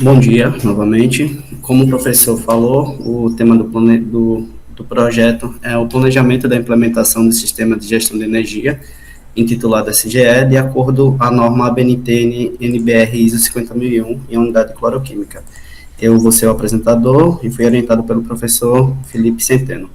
Bom dia, novamente. Como o professor falou, o tema do projeto é o planejamento da implementação do sistema de gestão de energia, intitulado SGE, de acordo com a norma ABNT NBR ISO 50001 em unidade cloroquímica. Eu vou ser o apresentador e fui orientado pelo professor Felipe Centeno.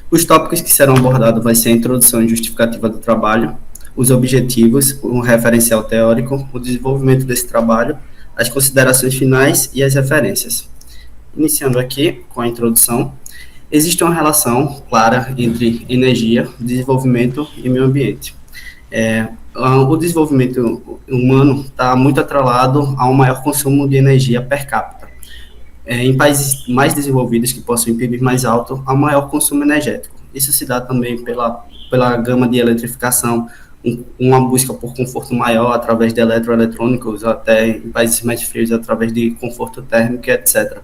Os tópicos que serão abordados vai ser a introdução e justificativa do trabalho, os objetivos, o referencial teórico, o desenvolvimento desse trabalho, as considerações finais e as referências. Iniciando aqui com a introdução, existe uma relação clara entre energia, desenvolvimento e meio ambiente. O desenvolvimento humano está muito atrelado a um maior consumo de energia per capita. Em países mais desenvolvidos, que possuem PIB mais alto, há um maior consumo energético. Isso se dá também pela gama de eletrificação, uma busca por conforto maior através de eletroeletrônicos, até em países mais frios através de conforto térmico, etc.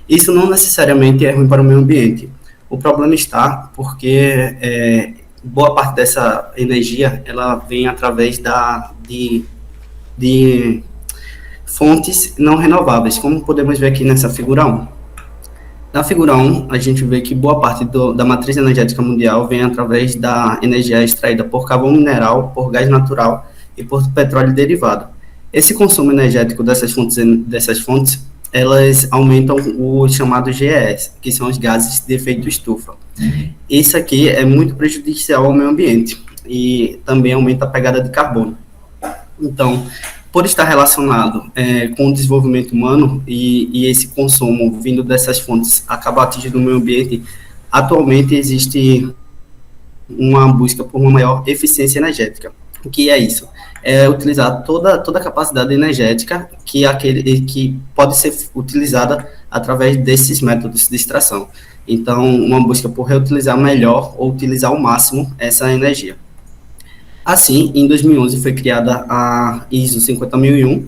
Isso não necessariamente é ruim para o meio ambiente. O problema está porque boa parte dessa energia ela vem através de fontes não renováveis, como podemos ver aqui nessa figura 1. Na figura 1, a gente vê que boa parte da matriz energética mundial vem através da energia extraída por carvão mineral, por gás natural e por petróleo derivado. Esse consumo energético dessas fontes elas aumentam os chamados GES, que são os gases de efeito estufa. Isso aqui é muito prejudicial ao meio ambiente e também aumenta a pegada de carbono. Então, por estar relacionado com o desenvolvimento humano e esse consumo vindo dessas fontes acaba atingindo o meio ambiente, atualmente existe uma busca por uma maior eficiência energética. O que é isso? É utilizar toda a capacidade energética que pode ser utilizada através desses métodos de extração. Então, uma busca por reutilizar melhor ou utilizar ao máximo essa energia. Assim, em 2011 foi criada a ISO 50001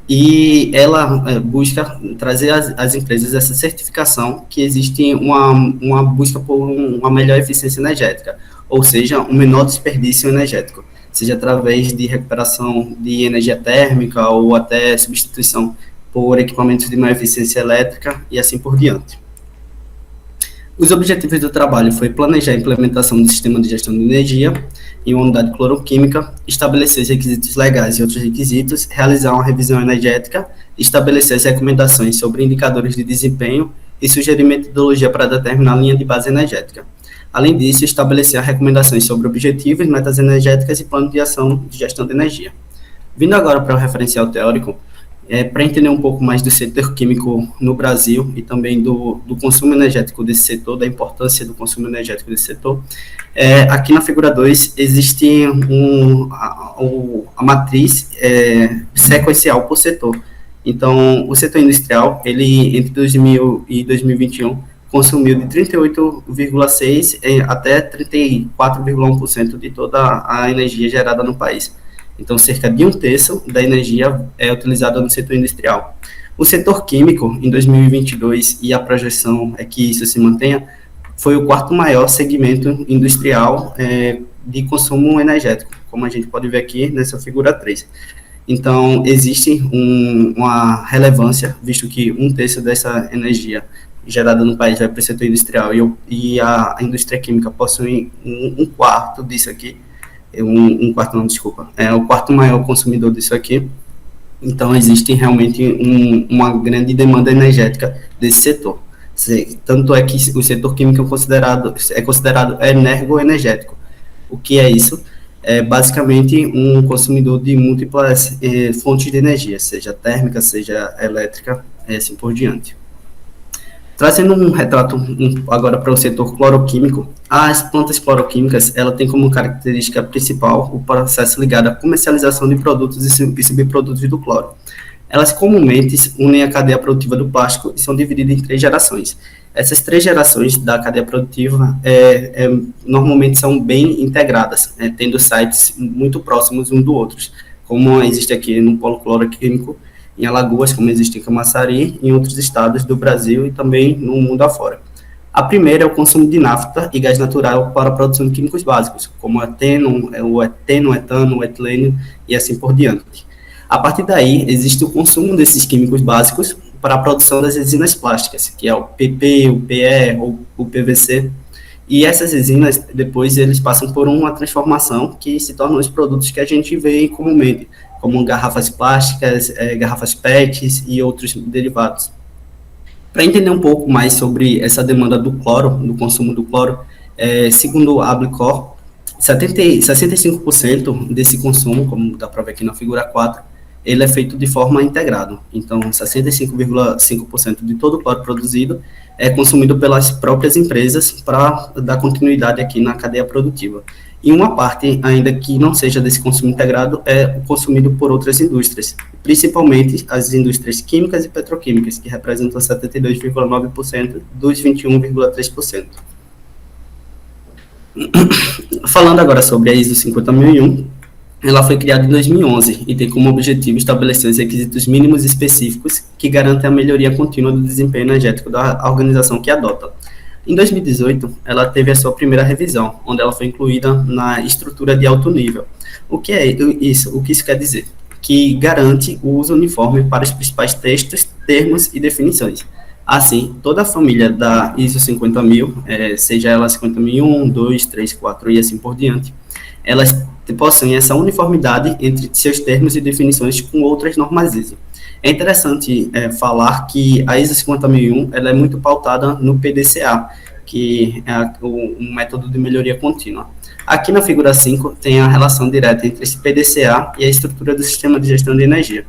e ela busca trazer às empresas essa certificação que existe uma busca por uma melhor eficiência energética, ou seja, um menor desperdício energético, seja através de recuperação de energia térmica ou até substituição por equipamentos de maior eficiência elétrica e assim por diante. Os objetivos do trabalho foi planejar a implementação do sistema de gestão de energia em uma unidade cloroquímica, estabelecer os requisitos legais e outros requisitos, realizar uma revisão energética, estabelecer as recomendações sobre indicadores de desempenho e sugerir metodologia para determinar a linha de base energética. Além disso, estabelecer recomendações sobre objetivos, metas energéticas e plano de ação de gestão de energia. Vindo agora para o referencial teórico, para entender um pouco mais do setor químico no Brasil e também do consumo energético desse setor, da importância do consumo energético desse setor, aqui na figura 2 existe a matriz sequencial por setor. Então, o setor industrial, ele entre 2000 e 2021, consumiu de 38,6% até 34,1% de toda a energia gerada no país. Então, cerca de 1/3 da energia é utilizada no setor industrial. O setor químico, em 2022, e a projeção é que isso se mantenha, foi o quarto maior segmento industrial de consumo energético, como a gente pode ver aqui nessa figura 3. Então, existe uma relevância, visto que 1/3 dessa energia gerada no país vai para o setor industrial e a indústria química possui um quarto disso aqui. É o quarto maior consumidor disso aqui. Então, existe realmente uma grande demanda energética desse setor. Tanto é que o setor químico é considerado energoenergético. O que é isso? É basicamente um consumidor de múltiplas fontes de energia, seja térmica, seja elétrica, assim por diante. Trazendo um retrato agora para o setor cloroquímico, as plantas cloroquímicas ela tem como característica principal o processo ligado à comercialização de produtos e subprodutos do cloro. Elas comumente unem a cadeia produtiva do plástico e são divididas em 3 gerações. Essas 3 gerações da cadeia produtiva normalmente são bem integradas, tendo sites muito próximos um do outro, como existe aqui no polo cloroquímico, em Alagoas, como existe em Camaçari, em outros estados do Brasil e também no mundo afora. A primeira é o consumo de nafta e gás natural para a produção de químicos básicos, como o eteno, o etano, o etilênio e assim por diante. A partir daí, existe o consumo desses químicos básicos para a produção das resinas plásticas, que é o PP, o PE ou o PVC. E essas resinas, depois, eles passam por uma transformação que se tornam os produtos que a gente vê comumente, como garrafas plásticas, garrafas PETs e outros derivados. Para entender um pouco mais sobre essa demanda do cloro, do consumo do cloro, segundo a Ablicor, 65% desse consumo, como dá para ver aqui na figura 4, ele é feito de forma integrada. Então, 65,5% de todo o cloro produzido é consumido pelas próprias empresas para dar continuidade aqui na cadeia produtiva. E uma parte, ainda que não seja desse consumo integrado, é consumido por outras indústrias, principalmente as indústrias químicas e petroquímicas, que representam 72,9% dos 21,3%. Falando agora sobre a ISO 50001, ela foi criada em 2011 e tem como objetivo estabelecer os requisitos mínimos específicos que garantem a melhoria contínua do desempenho energético da organização que adota. Em 2018, ela teve a sua primeira revisão, onde ela foi incluída na estrutura de alto nível. O que é isso? O que isso quer dizer? Que garante o uso uniforme para os principais textos, termos e definições. Assim, toda a família da ISO 50000, seja ela 50001, 2, 3, 4 e assim por diante, elas possuem essa uniformidade entre seus termos e definições com outras normas ISO. É interessante falar que a ISO 50001 ela é muito pautada no PDCA, que é o método de melhoria contínua. Aqui na figura 5 tem a relação direta entre esse PDCA e a estrutura do sistema de gestão de energia.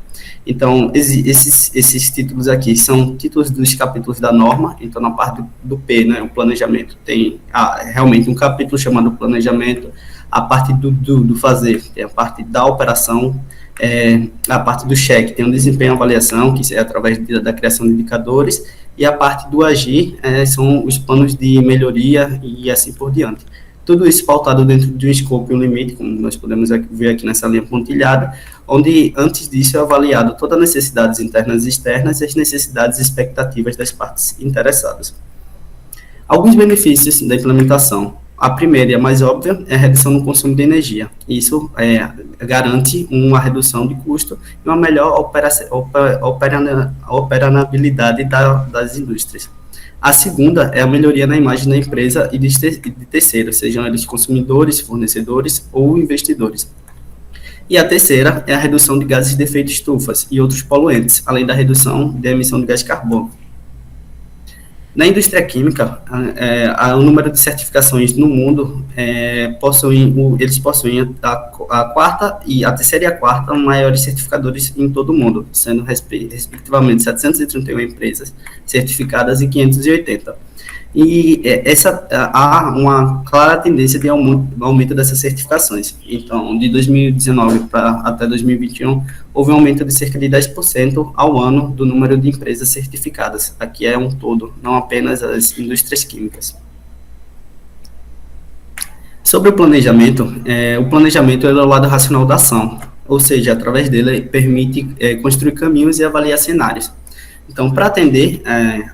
Então, esses títulos aqui são títulos dos capítulos da norma. Então, na parte do P, né, o planejamento, tem realmente um capítulo chamado planejamento. A parte do fazer, tem a parte da operação, a parte do cheque, tem o desempenho e avaliação, que é através da criação de indicadores, e a parte do agir, são os planos de melhoria e assim por diante. Tudo isso pautado dentro de um escopo e um limite, como nós podemos ver aqui nessa linha pontilhada, onde antes disso é avaliado todas as necessidades internas e externas e as necessidades e expectativas das partes interessadas. Alguns benefícios da implementação. A primeira e a mais óbvia é a redução no consumo de energia. Isso garante uma redução de custo e uma melhor operabilidade das indústrias. A segunda é a melhoria na imagem da empresa e de terceiros, sejam eles consumidores, fornecedores ou investidores. E a terceira é a redução de gases de efeito estufas e outros poluentes, além da redução da emissão de gás carbono. Na indústria química, o número de certificações no mundo eles possuem a quarta e a terceira e a quarta maiores certificadores em todo o mundo, sendo respectivamente 731 empresas certificadas e 580. E há uma clara tendência de aumento dessas certificações. Então, de 2019 até 2021, houve um aumento de cerca de 10% ao ano do número de empresas certificadas. Aqui é um todo, não apenas as indústrias químicas. Sobre o planejamento é o lado racional da ação, ou seja, através dele permite construir caminhos e avaliar cenários. Então, para atender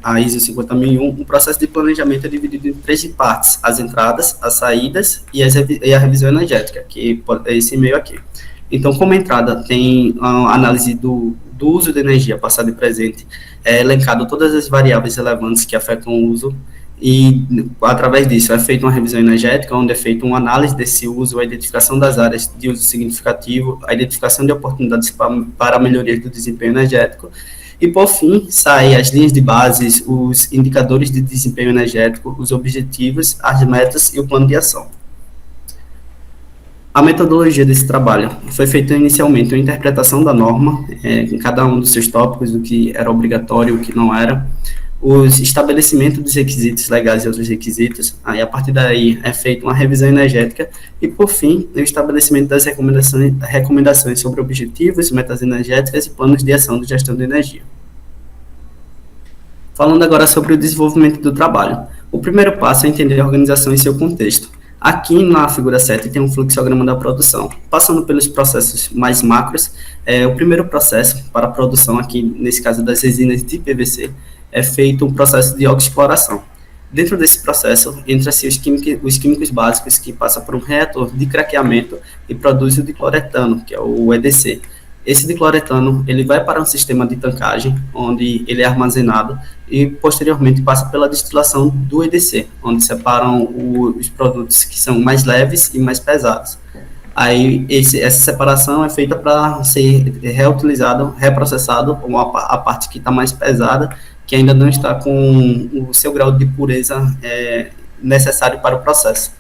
a ISO 50001, o processo de planejamento é dividido em 3 partes: as entradas, as saídas e a revisão energética, que é esse meio aqui. Então, como entrada, tem a análise do uso de energia passado e presente, elencado todas as variáveis relevantes que afetam o uso, e através disso é feita uma revisão energética, onde é feita uma análise desse uso, a identificação das áreas de uso significativo, a identificação de oportunidades para a melhoria do desempenho energético. E, por fim, saem as linhas de bases, os indicadores de desempenho energético, os objetivos, as metas e o plano de ação. A metodologia desse trabalho foi feita inicialmente uma interpretação da norma, em cada um dos seus tópicos, o que era obrigatório e o que não era, os estabelecimentos dos requisitos legais e outros requisitos, aí a partir daí é feita uma revisão energética e, por fim, o estabelecimento das recomendações sobre objetivos, metas energéticas e planos de ação de gestão de energia. Falando agora sobre o desenvolvimento do trabalho. O primeiro passo é entender a organização em seu contexto. Aqui na figura 7 tem um fluxograma da produção. Passando pelos processos mais macros, o primeiro processo para a produção, aqui nesse caso das resinas de PVC, é feito um processo de autoexploração. Dentro desse processo, entra-se os químicos básicos que passam por um reator de craqueamento e produz o dicloretano, que é o EDC. esse dicloretano ele vai para um sistema de tancagem, onde ele é armazenado e posteriormente passa pela destilação do EDC, onde separam os produtos que são mais leves e mais pesados. Aí essa separação é feita para ser reutilizado, reprocessado, com a parte que está mais pesada, que ainda não está com o seu grau de pureza necessário para o processo.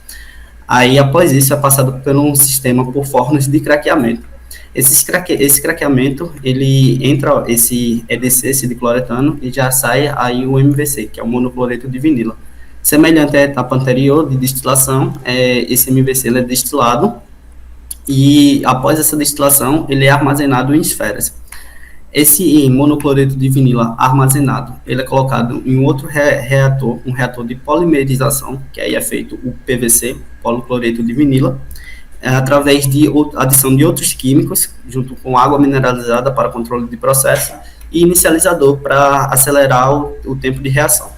Aí, após isso, é passado por um sistema por fornos de craqueamento. Esse craqueamento, ele entra esse EDC, esse dicloretano, e já sai aí o MVC, que é o monocloreto de vinila. Semelhante à etapa anterior de destilação, esse MVC ele é destilado, e após essa destilação, ele é armazenado em esferas. Esse monocloreto de vinila armazenado, ele é colocado em outro reator, um reator de polimerização, que aí é feito o PVC, policloreto de vinila, através de adição de outros químicos, junto com água mineralizada para controle de processo e inicializador para acelerar o tempo de reação.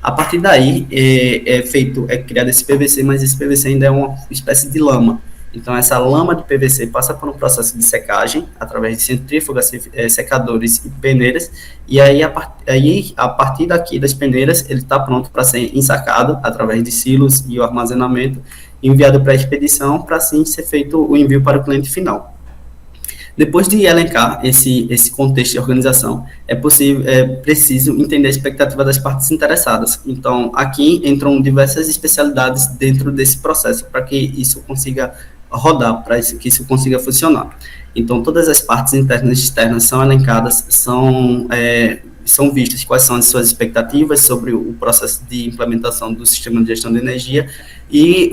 A partir daí, é criado esse PVC, mas esse PVC ainda é uma espécie de lama. Então, essa lama de PVC passa por um processo de secagem, através de centrífugas, secadores e peneiras, e aí, a partir daqui das peneiras, ele está pronto para ser ensacado, através de silos e o armazenamento, enviado para a expedição, para assim ser feito o envio para o cliente final. Depois de elencar esse contexto de organização, é preciso entender a expectativa das partes interessadas. Então, aqui entram diversas especialidades dentro desse processo, para que isso consiga rodar, para que isso consiga funcionar. Então, todas as partes internas e externas são elencadas, são vistas quais são as suas expectativas sobre o processo de implementação do sistema de gestão de energia e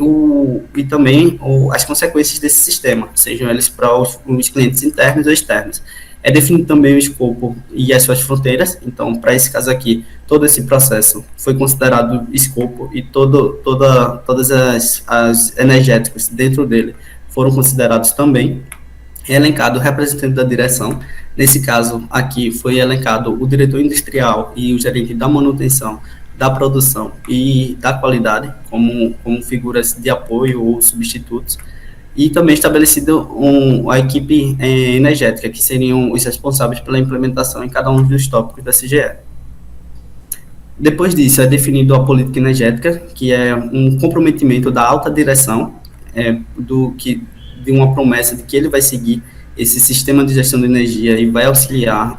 também as consequências desse sistema, sejam eles para os clientes internos ou externos. É definido também o escopo e as suas fronteiras. Então, para esse caso aqui, todo esse processo foi considerado escopo e todas as energéticas dentro dele foram considerados também. É elencado o representante da direção. Nesse caso aqui foi elencado o diretor industrial e o gerente da manutenção, da produção e da qualidade, como figuras de apoio ou substitutos. E também estabelecido a equipe energética, que seriam os responsáveis pela implementação em cada um dos tópicos da CGE. Depois disso, é definido a política energética, que é um comprometimento da alta direção, de uma promessa de que ele vai seguir esse sistema de gestão de energia e vai auxiliar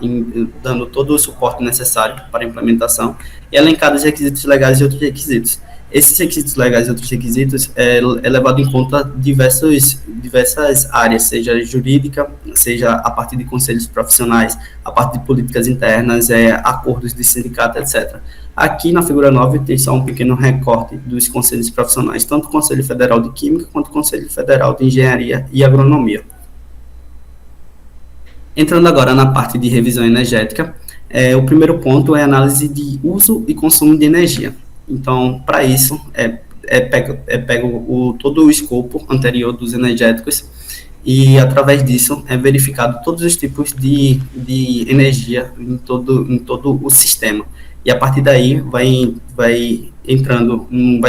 dando todo o suporte necessário para a implementação, e elencados requisitos legais e outros requisitos. Esses requisitos legais e outros requisitos é levado em conta diversas áreas, seja jurídica, seja a partir de conselhos profissionais, a parte de políticas internas, acordos de sindicato, etc. Aqui na figura 9 tem só um pequeno recorte dos conselhos profissionais, tanto o Conselho Federal de Química quanto o Conselho Federal de Engenharia e Agronomia. Entrando agora na parte de revisão energética, o primeiro ponto é a análise de uso e consumo de energia. Então, para isso, pego todo o escopo anterior dos energéticos e, através disso, é verificado todos os tipos de energia em todo o sistema. E, a partir daí, vai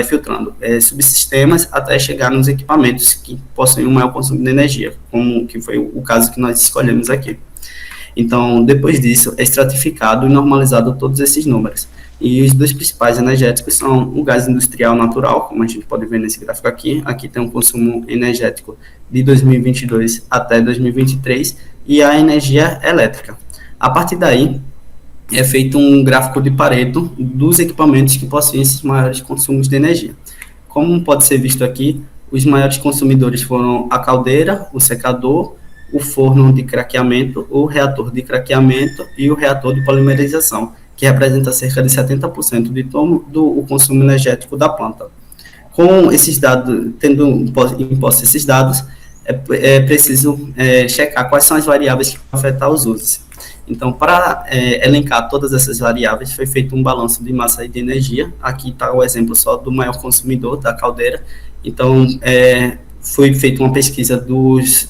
filtrando subsistemas até chegar nos equipamentos que possuem um maior consumo de energia, como que foi o caso que nós escolhemos aqui. Então, depois disso, é estratificado e normalizado todos esses números. E os dois principais energéticos são o gás industrial natural, como a gente pode ver nesse gráfico aqui. Aqui tem um consumo energético de 2022 até 2023 e a energia elétrica. A partir daí, é feito um gráfico de Pareto dos equipamentos que possuem esses maiores consumos de energia. Como pode ser visto aqui, os maiores consumidores foram a caldeira, o secador, o forno de craqueamento, o reator de craqueamento e o reator de polimerização, que representa cerca de 70% de todo o consumo energético da planta. Com esses dados, tendo em posse esses dados, é preciso checar quais são as variáveis que vão afetar os usos. Então, para elencar todas essas variáveis, foi feito um balanço de massa e de energia. Aqui está o exemplo só do maior consumidor, da caldeira. Então, foi feita uma pesquisa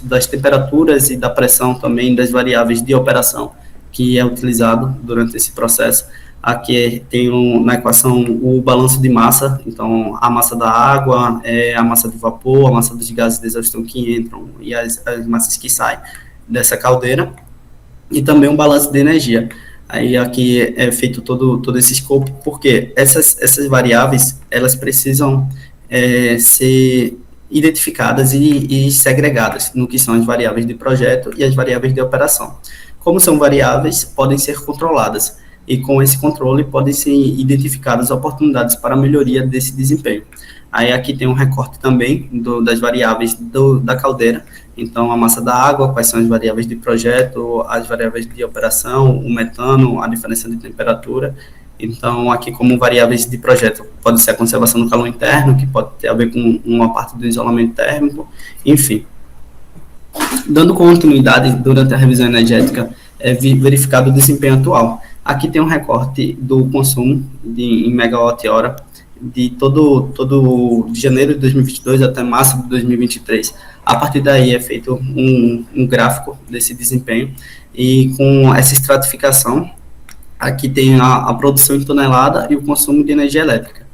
das temperaturas e da pressão também, das variáveis de operação, que é utilizado durante esse processo. Aqui tem na equação o balanço de massa, então a massa da água, a massa de vapor, a massa dos gases de exaustão que entram e as massas que saem. dessa caldeira, e também um balanço de energia. Aí aqui é feito todo esse escopo, porque essas variáveis, elas precisam ser identificadas e segregadas no que são as variáveis de projeto e as variáveis de operação. Como são variáveis, podem ser controladas, e com esse controle podem ser identificadas oportunidades para melhoria desse desempenho. Aí aqui tem um recorte também das variáveis da caldeira, então a massa da água, quais são as variáveis de projeto, as variáveis de operação, o metano, a diferença de temperatura. Então aqui como variáveis de projeto pode ser a conservação do calor interno, que pode ter a ver com uma parte do isolamento térmico, enfim. Dando continuidade durante a revisão energética, é verificado o desempenho atual. Aqui tem um recorte do consumo em megawatt-hora de de janeiro de 2022 até março de 2023. A partir daí é feito um gráfico desse desempenho, e com essa estratificação, aqui tem a produção em tonelada e o consumo de energia elétrica.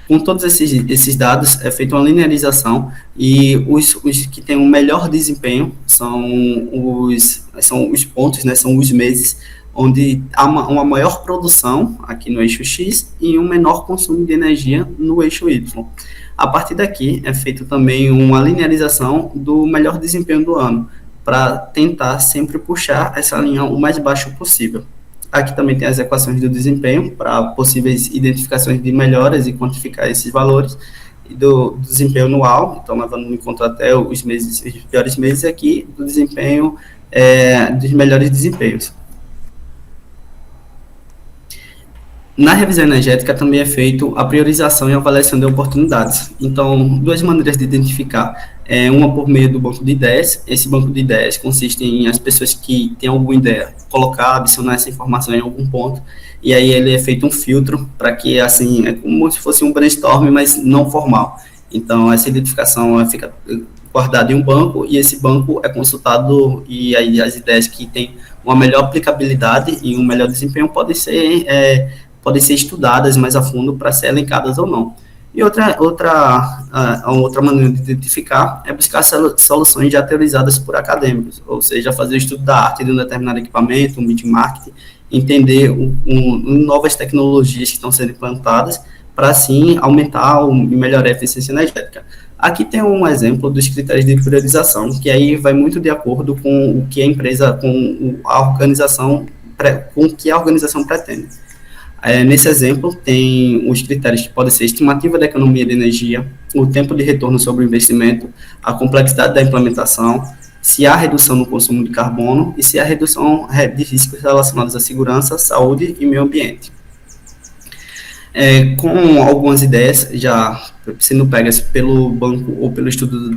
Com todos esses dados, é feita uma linearização, e os que têm um melhor desempenho são os pontos, né, são os meses, onde há uma maior produção aqui no eixo X e um menor consumo de energia no eixo Y. A partir daqui, é feito também uma linearização do melhor desempenho do ano, para tentar sempre puxar essa linha o mais baixo possível. Aqui também tem as equações do desempenho, para possíveis identificações de melhoras e quantificar esses valores, e do desempenho anual, então levando em conta até os piores meses aqui, do desempenho, dos melhores desempenhos. Na revisão energética também é feito a priorização e avaliação de oportunidades. Então, duas maneiras de identificar. Uma por meio do banco de ideias. Esse banco de ideias consiste em as pessoas que têm alguma ideia colocar, adicionar essa informação em algum ponto, e aí ele é feito um filtro para que, assim, é como se fosse um brainstorm, mas não formal. Então, essa identificação fica guardada em um banco, e esse banco é consultado, e aí as ideias que têm uma melhor aplicabilidade e um melhor desempenho podem ser estudadas mais a fundo para ser elencadas ou não. E outra maneira de identificar é buscar soluções já teorizadas por acadêmicos, ou seja, fazer o estudo da arte de um determinado equipamento, um benchmark, entender novas tecnologias que estão sendo implantadas, para assim aumentar e melhorar a eficiência energética. Aqui tem um exemplo dos critérios de priorização, que aí vai muito de acordo com o que a empresa, com a organização pretende. Nesse exemplo, tem os critérios que podem ser a estimativa da economia de energia, o tempo de retorno sobre o investimento, a complexidade da implementação, se há redução no consumo de carbono e se há redução de riscos relacionados à segurança, saúde e meio ambiente. Com algumas ideias já sendo pegas pelo banco ou pelo estudo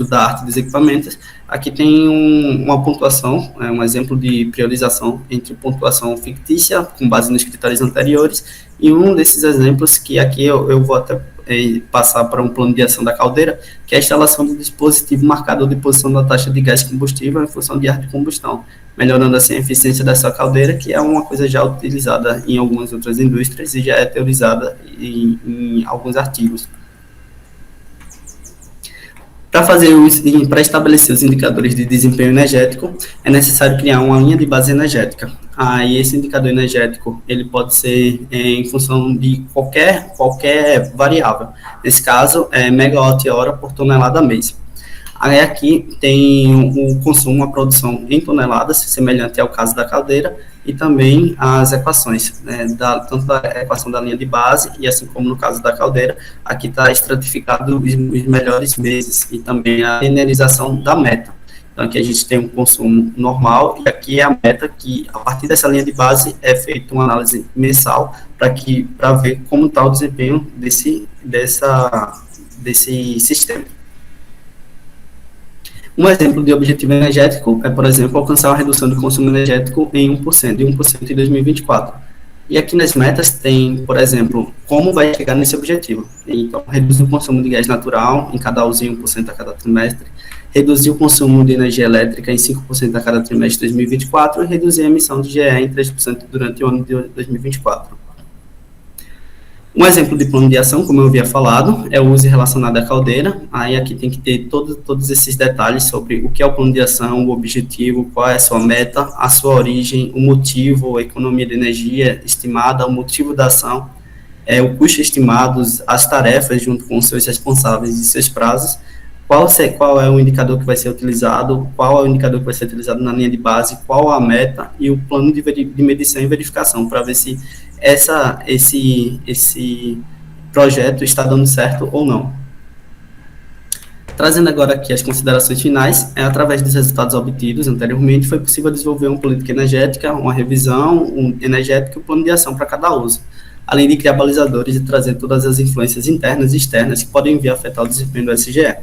da arte dos equipamentos, aqui tem uma pontuação, um exemplo de priorização entre pontuação fictícia, com base nos critérios anteriores, e um desses exemplos que aqui eu vou até passar para um plano de ação da caldeira, que é a instalação do dispositivo marcador de posição da taxa de gás combustível em função de ar de combustão, melhorando assim a eficiência dessa caldeira, que é uma coisa já utilizada em algumas outras indústrias e já é teorizada em alguns artigos. Para estabelecer os indicadores de desempenho energético, é necessário criar uma linha de base energética. E esse indicador energético ele pode ser em função de qualquer variável. Nesse caso, é megawatt-hora por tonelada mês. Aí aqui tem o consumo, a produção em toneladas, semelhante ao caso da caldeira, e também as equações, tanto da equação da linha de base, e assim como no caso da caldeira, aqui está estratificado os melhores meses, e também a linearização da meta. Então aqui a gente tem um consumo normal, e aqui é a meta que, a partir dessa linha de base, é feita uma análise mensal para ver como está o desempenho desse sistema. Um exemplo de objetivo energético é, por exemplo, alcançar uma redução do consumo energético em 1%, de 1% em 2024. E aqui nas metas tem, por exemplo, como vai chegar nesse objetivo. Então, reduzir o consumo de gás natural em cada usina 1% a cada trimestre, reduzir o consumo de energia elétrica em 5% a cada trimestre de 2024 e reduzir a emissão de GE em 3% durante o ano de 2024. Um exemplo de plano de ação, como eu havia falado, é o uso relacionado à caldeira. Aí aqui tem que ter todos esses detalhes sobre o que é o plano de ação, o objetivo, qual é a sua meta, a sua origem, o motivo, a economia de energia estimada, o motivo da ação, o custo estimado, as tarefas junto com os seus responsáveis e seus prazos, qual é o indicador que vai ser utilizado, qual é o indicador que vai ser utilizado na linha de base, qual a meta e o plano de medição e verificação para ver se esse projeto está dando certo ou não. Trazendo agora aqui as considerações finais, através dos resultados obtidos anteriormente, foi possível desenvolver uma política energética, uma revisão energética e um plano de ação para cada uso, além de criar balizadores e trazer todas as influências internas e externas que podem vir a afetar o desempenho do SGE.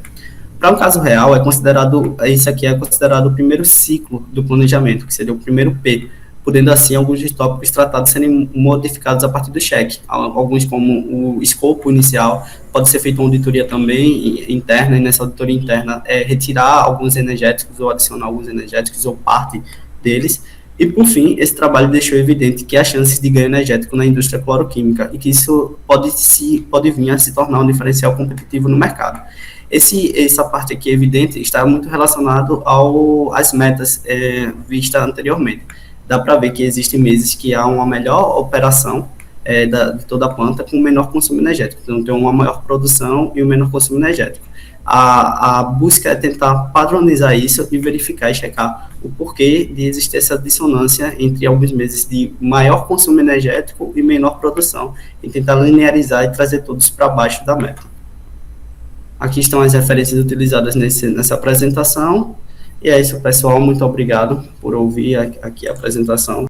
Para um caso real, esse aqui é considerado o primeiro ciclo do planejamento, que seria o primeiro P, podendo assim alguns dos tópicos tratados serem modificados a partir do cheque. Alguns, como o escopo inicial, pode ser feita uma auditoria também interna, e nessa auditoria interna retirar alguns energéticos ou adicionar alguns energéticos ou parte deles. E, por fim, esse trabalho deixou evidente que há chances de ganho energético na indústria cloroquímica e que isso pode vir a se tornar um diferencial competitivo no mercado. Essa parte aqui evidente está muito relacionado às metas vistas anteriormente. Dá para ver que existem meses que há uma melhor operação de toda a planta com menor consumo energético. Então, tem uma maior produção e um menor consumo energético. A busca é tentar padronizar isso e verificar e checar o porquê de existir essa dissonância entre alguns meses de maior consumo energético e menor produção, e tentar linearizar e trazer todos para baixo da meta. Aqui estão as referências utilizadas nessa apresentação. E é isso, pessoal. Muito obrigado por ouvir aqui a apresentação.